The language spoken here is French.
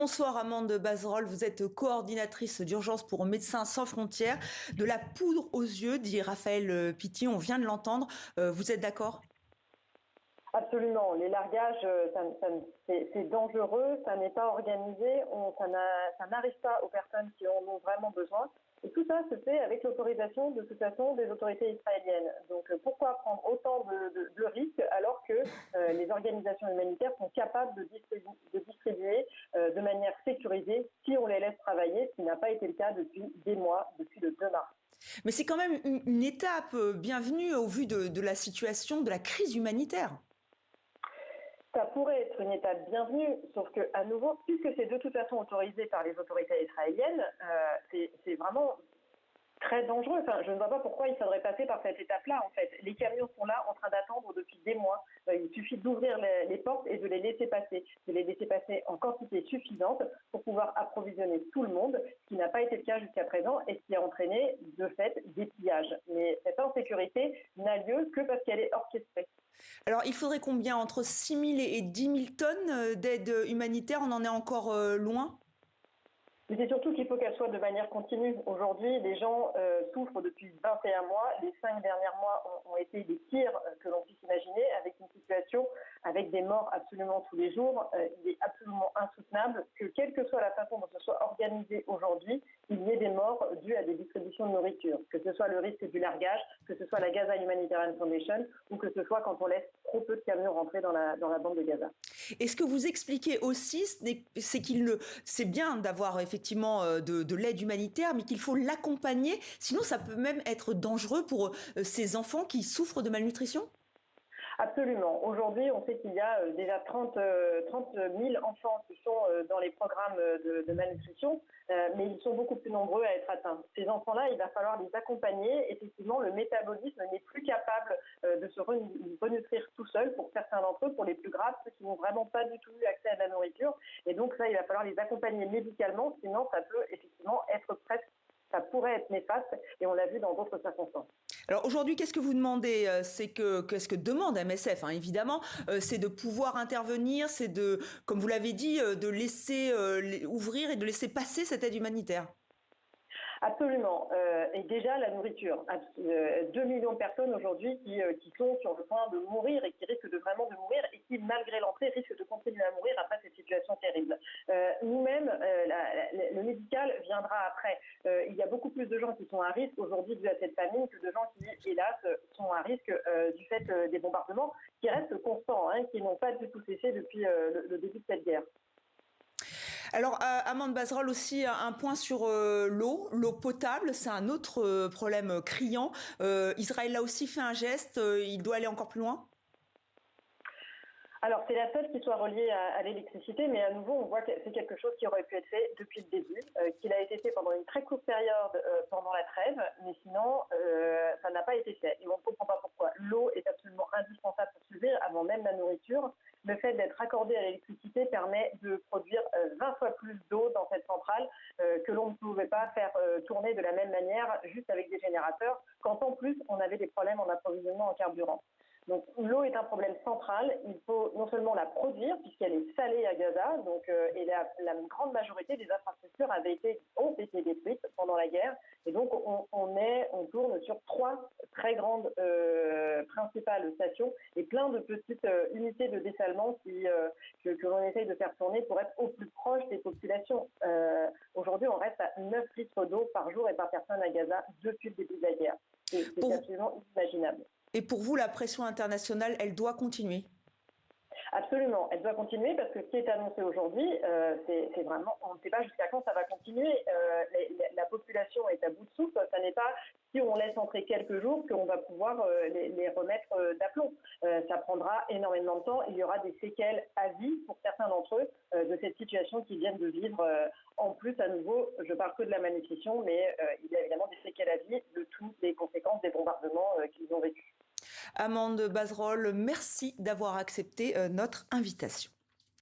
Bonsoir Amande Bazerolles, vous êtes coordinatrice d'urgence pour Médecins sans frontières. De la poudre aux yeux, dit Raphaël Pitti, on vient de l'entendre. Vous êtes d'accord? Absolument. Les largages, c'est dangereux, ça n'est pas organisé, ça n'arrive pas aux personnes qui en ont vraiment besoin. Et tout ça se fait avec l'autorisation, de toute façon, des autorités israéliennes. Donc pourquoi prendre autant de risques alors que les organisations humanitaires sont capables de distribuer de manière sécurisée si on les laisse travailler, ce qui n'a pas été le cas depuis des mois, depuis le 2 mars. Mais c'est quand même une étape bienvenue au vu de la situation, de la crise humanitaire. Ça pourrait être une étape bienvenue, sauf que, à nouveau, puisque c'est de toute façon autorisé par les autorités israéliennes, c'est vraiment très dangereux. Enfin, je ne vois pas pourquoi il faudrait passer par cette étape-là, en fait. Les camions sont là en train d'attendre depuis des mois. Il suffit d'ouvrir les portes et de les laisser passer en quantité suffisante pour pouvoir approvisionner tout le monde, ce qui n'a pas été le cas jusqu'à présent et ce qui a entraîné, de fait, des pillages. Mais cette insécurité n'a lieu que parce qu'elle est orchestrée. Alors il faudrait combien? Entre 6 000 et 10 000 tonnes d'aide humanitaire, on en est encore loin? Mais c'est surtout qu'il faut qu'elle soit de manière continue. Aujourd'hui, les gens souffrent depuis 21 mois. Les 5 derniers mois ont été les pires que l'on puisse imaginer, avec une situation, avec des morts absolument tous les jours. Il est absolument insoutenable que, quelle que soit la façon dont ce soit organisé aujourd'hui, il y ait des morts dues à des distributions de nourriture. Que ce soit le risque du largage, que ce soit la Gaza Humanitarian Foundation, ou que ce soit quand on laisse trop peu de camions rentrer dans la bande de Gaza. Et ce que vous expliquez aussi, c'est bien d'avoir effectivement de l'aide humanitaire, mais qu'il faut l'accompagner. Sinon, ça peut même être dangereux pour ces enfants qui souffrent de malnutrition. Absolument. Aujourd'hui, on sait qu'il y a déjà 30 000 enfants qui sont dans les programmes de malnutrition, mais ils sont beaucoup plus nombreux à être atteints. Ces enfants-là, il va falloir les accompagner. Effectivement, le métabolisme n'est plus capable de se renutrir tout seul pour certains d'entre eux, pour les plus graves, ceux qui n'ont vraiment pas du tout eu accès à de la nourriture. Et donc ça, il va falloir les accompagner médicalement, sinon ça peut effectivement être presque, ça pourrait être néfaste, et on l'a vu dans d'autres circonstances. Alors aujourd'hui, qu'est-ce que vous demandez? Qu'est-ce que demande MSF, hein, évidemment, c'est de pouvoir intervenir, c'est de, comme vous l'avez dit, de laisser ouvrir et de laisser passer cette aide humanitaire. Absolument. Et déjà, la nourriture. 2 millions de personnes aujourd'hui qui sont sur le point de mourir et qui risquent de vraiment de mourir et qui, malgré l'entrée, risquent de continuer à mourir après cette situation terrible. Nous-mêmes, le médical viendra après. Il y a beaucoup plus de gens qui sont à risque aujourd'hui dû à cette famine que de gens qui, hélas, sont à risque du fait des bombardements qui restent constants, hein, qui n'ont pas du tout cessé depuis le début de cette guerre. Alors, Amande Bazerolles aussi, un point sur l'eau potable, c'est un autre problème criant. Israël a aussi fait un geste, il doit aller encore plus loin? Alors, c'est la seule qui soit reliée à l'électricité, mais à nouveau, on voit que c'est quelque chose qui aurait pu être fait depuis le début, qu'il a été fait pendant une très courte période pendant la trêve, mais sinon, ça n'a pas été fait. Et on ne comprend pas pourquoi. L'eau est absolument indispensable pour survivre, avant même la nourriture. Le fait d'être raccordé à l'électricité permet de produire 20 fois plus d'eau dans cette centrale que l'on ne pouvait pas faire tourner de la même manière, juste avec des générateurs, quand en plus, on avait des problèmes en approvisionnement en carburant. Donc l'eau est un problème central. Il faut non seulement la produire puisqu'elle est salée à Gaza, donc et la grande majorité des infrastructures ont été détruites pendant la guerre, et donc on tourne sur 3 très grandes principales stations et plein de petites unités de dessalement que l'on essaye de faire tourner pour être au plus proche des populations. Aujourd'hui, on reste à 9 litres d'eau par jour et par personne à Gaza depuis le début de la guerre. C'est absolument inimaginable. Et pour vous, la pression internationale, elle doit continuer? Absolument, elle doit continuer parce que ce qui est annoncé aujourd'hui, c'est vraiment, on ne sait pas jusqu'à quand ça va continuer. La population est à bout de souffle. Ça n'est pas si on laisse entrer quelques jours qu'on va pouvoir les remettre d'aplomb. Ça prendra énormément de temps. Il y aura des séquelles à vie pour certains d'entre eux de cette situation qu'ils viennent de vivre. En plus, à nouveau, je parle que de la malnutrition, mais il y a évidemment des séquelles à vie de toutes les conséquences des bombardements qu'ils ont vécus. Amande Bazerolles, merci d'avoir accepté notre invitation.